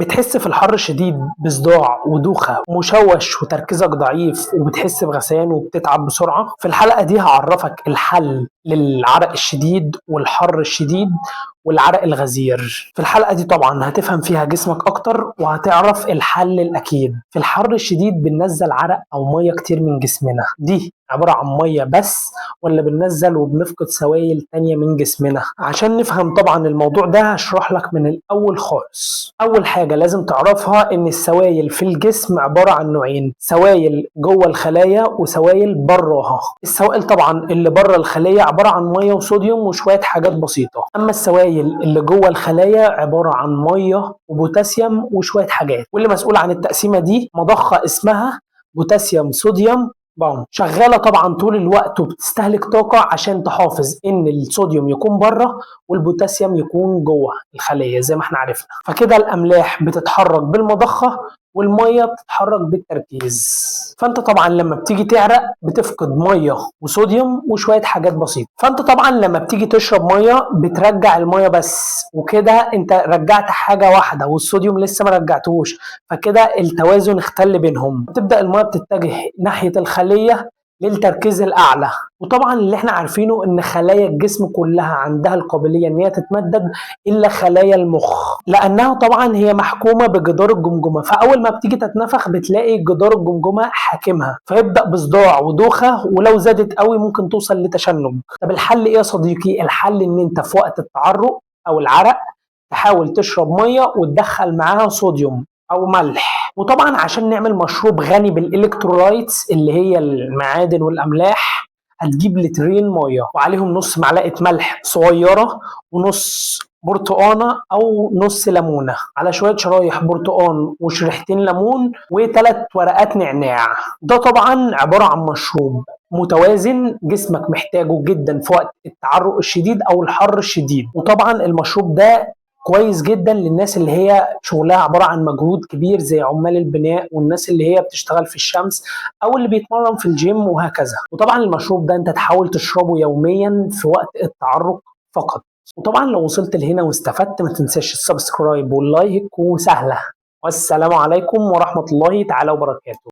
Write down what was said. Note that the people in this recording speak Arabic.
بتحس في الحر الشديد بصداع ودوخة ومشوش وتركيزك ضعيف وبتحس بغثيان وبتتعب بسرعة؟ في الحلقة دي هعرفك الحل للعرق الشديد والحر الشديد والعرق الغزير. في الحلقة دي طبعا هتفهم فيها جسمك أكتر وهتعرف الحل الأكيد. في الحر الشديد بننزل عرق أو مية كتير من جسمنا، دي عبارة عن مية بس ولا بننزل وبنفقد سوائل تانية من جسمنا؟ عشان نفهم طبعا الموضوع ده هشرح لك من الأول خالص. أول حاجة لازم تعرفها إن السوائل في الجسم عبارة عن نوعين، سوائل جوه الخلايا وسوائل براها. السوائل طبعا اللي بره الخلية عبارة عن مية وصوديوم وشوية حاجات بسيطة، أما السوائل اللي جوه الخلايا عبارة عن مية وبوتاسيوم وشوية حاجات، واللي مسؤول عن التقسيمة دي مضخة اسمها بوتاسيوم صوديوم بامب، شغاله طبعا طول الوقت وبتستهلك طاقه عشان تحافظ ان الصوديوم يكون بره والبوتاسيوم يكون جوه الخليه زي ما احنا عرفنا. فكده الاملاح بتتحرك بالمضخه والميه بتتحرك بالتركيز. فانت طبعا لما بتيجي تعرق بتفقد ميه وصوديوم وشويه حاجات بسيطه، فانت طبعا لما بتيجي تشرب ميه بترجع الميه بس، وكده انت رجعت حاجه واحده والصوديوم لسه ما رجعتوش، فكده التوازن اختل بينهم، تبدا الميه بتتجه ناحيه الخليه للتركيز الاعلى. وطبعا اللي احنا عارفينه ان خلايا الجسم كلها عندها القابليه ان هي تتمدد الا خلايا المخ، لانها طبعا هي محكومه بجدار الجمجمه، فاول ما بتيجي تتنفخ بتلاقي جدار الجمجمه حاكمها، فيبدا بصداع ودوخه، ولو زادت قوي ممكن توصل لتشنج. طب الحل ايه يا صديقي؟ الحل ان انت في وقت التعرق او العرق تحاول تشرب ميه وتدخل معاها صوديوم او ملح. وطبعا عشان نعمل مشروب غني بالالكترولايتس اللي هي المعادن والاملاح هتجيب لترين ميه وعليهم نص معلقه ملح صغيره ونص برتقانه او نص ليمونه على شويه شرايح برتقان وشريحتين ليمون وثلاث ورقات نعناع. ده طبعا عباره عن مشروب متوازن جسمك محتاجه جدا في وقت التعرق الشديد او الحر الشديد. وطبعا المشروب ده كويس جدا للناس اللي هي شغلها عبارة عن مجهود كبير زي عمال البناء والناس اللي هي بتشتغل في الشمس او اللي بيتمرن في الجيم وهكذا. وطبعا المشروب ده انت تحاول تشربه يوميا في وقت التعرق فقط. وطبعا لو وصلت لهنا واستفدت ما تنساش السبسكرايب واللايك، وسهلة. والسلام عليكم ورحمة الله تعالى وبركاته.